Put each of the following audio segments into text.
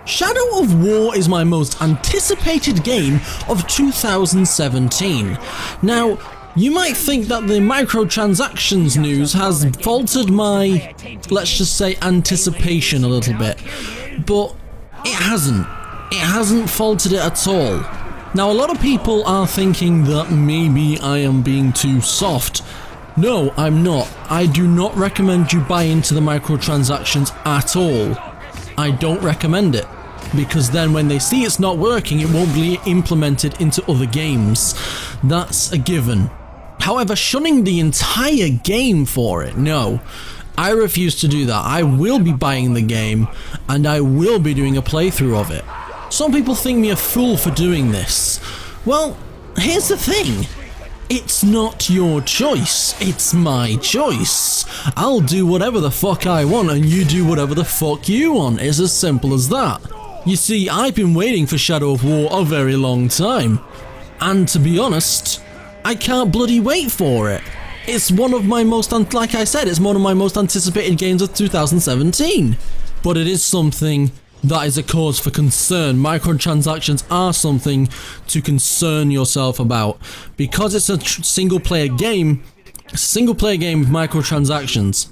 Shadow of War is my most anticipated game of 2017. Now, you might think that the microtransactions news has faltered my, let's just say, anticipation a little bit, but it hasn't. It hasn't faltered it at all. Now, a lot of people are thinking that maybe I am being too soft. No, I'm not. I do not recommend you buy into the microtransactions at all. I don't recommend it, because then when they see it's not working, it won't be implemented into other games. That's a given. However, shunning the entire game for it, no. I refuse to do that. I will be buying the game, and I will be doing a playthrough of it. Some people think me a fool for doing this. Well, here's the thing. It's not your choice, it's my choice. I'll do whatever the fuck I want and you do whatever the fuck you want. It's as simple as that. You see, I've been waiting for Shadow of War a very long time. And to be honest, I can't bloody wait for it. It's one of my most, like I said, it's one of my most anticipated games of 2017. But it is something that is a cause for concern. Microtransactions are something to concern yourself about. Because it's a single player game with microtransactions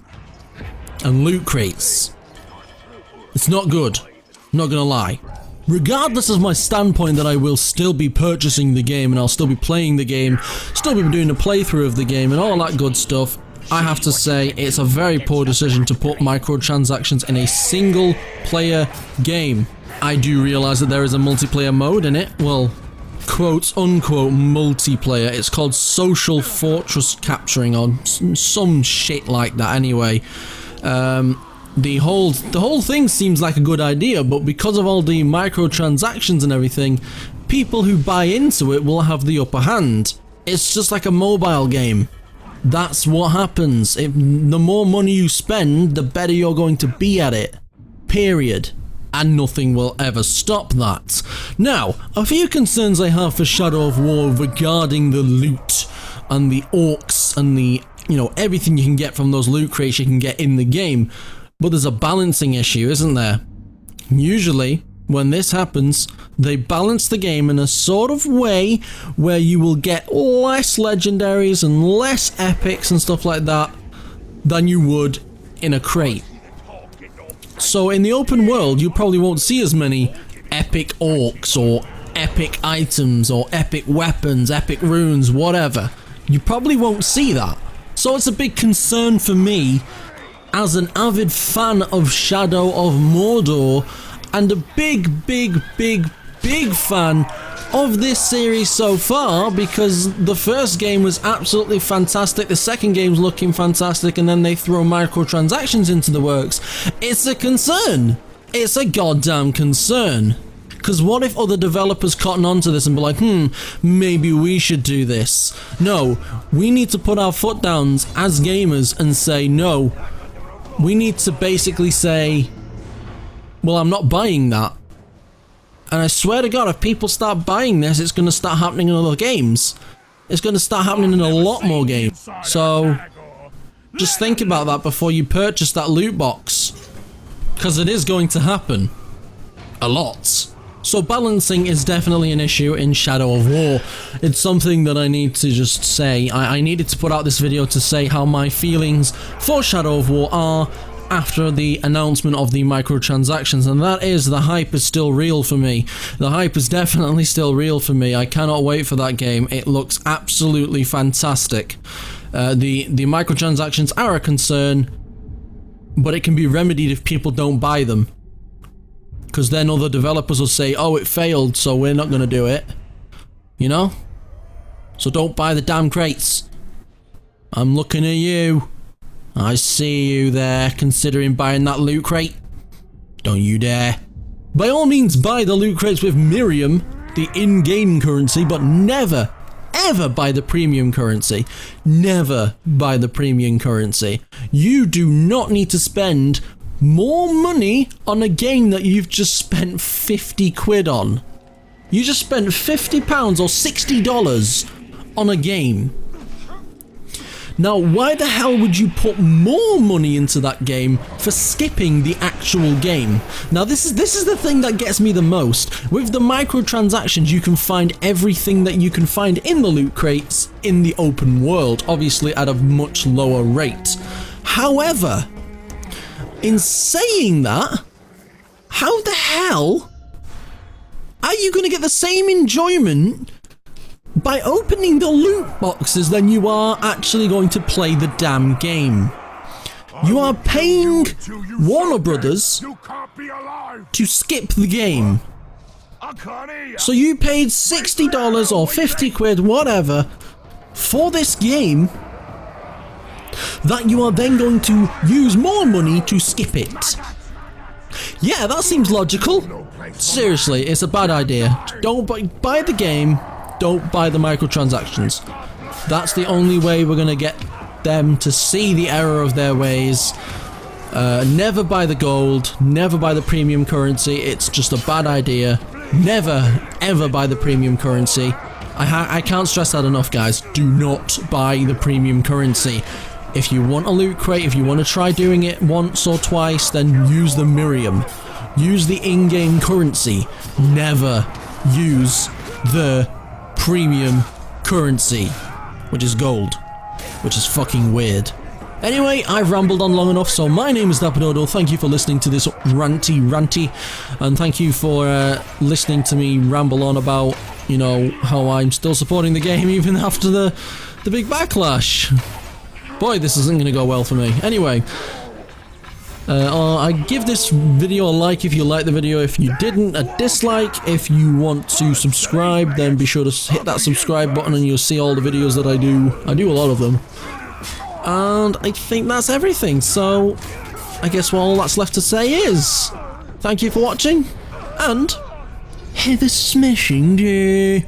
and loot crates. It's not good, not gonna lie. Regardless of my standpoint that I will still be purchasing the game and I'll still be playing the game, still be doing a playthrough of the game and all that good stuff, I have to say it's a very poor decision to put microtransactions in a single player game. I do realize that there is a multiplayer mode in it, well, quote unquote multiplayer. It's called Social Fortress Capturing or some shit like that anyway. The whole thing seems like a good idea, but because of all the microtransactions and everything, people who buy into it will have the upper hand. It's just like a mobile game. That's what happens. The more money you spend, the better you're going to be at it. Period. And nothing will ever stop that. Now, a few concerns I have for Shadow of War regarding the loot and the orcs and the, everything you can get from those loot crates you can get in the game. But there's a balancing issue, isn't there? Usually, when this happens, they balance the game in a sort of way where you will get less legendaries and less epics and stuff like that than you would in a crate. So in the open world, you probably won't see as many epic orcs or epic items or epic weapons, epic runes, whatever. You probably won't see that. So it's a big concern for me as an avid fan of Shadow of Mordor and a big fan of this series so far, because the first game was absolutely fantastic, the second game's looking fantastic, and then they throw microtransactions into the works. It's a concern. It's a goddamn concern. Because what if other developers cotton onto this and be like, maybe we should do this? No, we need to put our foot down as gamers and say no. We need to basically say, well, I'm not buying that. And I swear to God, if people start buying this, it's going to start happening in other games. It's going to start happening in a lot more games. So, just think about that before you purchase that loot box. Because it is going to happen. A lot. So balancing is definitely an issue in Shadow of War. It's something that I need to just say. I needed to put out this video to say how my feelings for Shadow of War are after the announcement of the microtransactions, and that is, the hype is still real for me. The hype is definitely still real for me. I cannot wait for that game. It looks absolutely fantastic. The microtransactions are a concern, but it can be remedied if people don't buy them. Because then other developers will say, oh, it failed, so we're not going to do it. So don't buy the damn crates. I'm looking at you. I see you there, considering buying that loot crate. Don't you dare. By all means, buy the loot crates with Miriam, the in-game currency, but never, ever buy the premium currency. Never buy the premium currency. You do not need to spend more money on a game that you've just spent 50 quid on. You just spent £50 or $60 on a game. Now, why the hell would you put more money into that game for skipping the actual game? Now, this is the thing that gets me the most. With the microtransactions, you can find everything that you can find in the loot crates in the open world, obviously at a much lower rate. However, in saying that, how the hell are you going to get the same enjoyment by opening the loot boxes than you are actually going to play the damn game? You are paying Warner Brothers to skip the game. So you paid $60 or 50 quid, whatever, for this game that you are then going to use more money to skip it. Yeah, that seems logical. Seriously, it's a bad idea. Don't buy the game, don't buy the microtransactions. That's the only way we're going to get them to see the error of their ways. Never buy the gold, never buy the premium currency. It's just a bad idea. Never, ever buy the premium currency. I can't stress that enough, guys. Do not buy the premium currency. If you want a loot crate, if you want to try doing it once or twice, then use the Miriam. Use the in-game currency. Never use the premium currency, which is gold, which is fucking weird. Anyway, I've rambled on long enough, so my name is DapperDodo. Thank you for listening to this ranty, and thank you for listening to me ramble on about, you know, how I'm still supporting the game even after the big backlash. Boy, this isn't going to go well for me. Anyway, I give this video a like if you like the video. If you didn't, a dislike. If you want to subscribe, then be sure to hit that subscribe button and you'll see all the videos that I do. I do a lot of them. And I think that's everything. So, I guess what all that's left to say is, thank you for watching, and have a smashing day.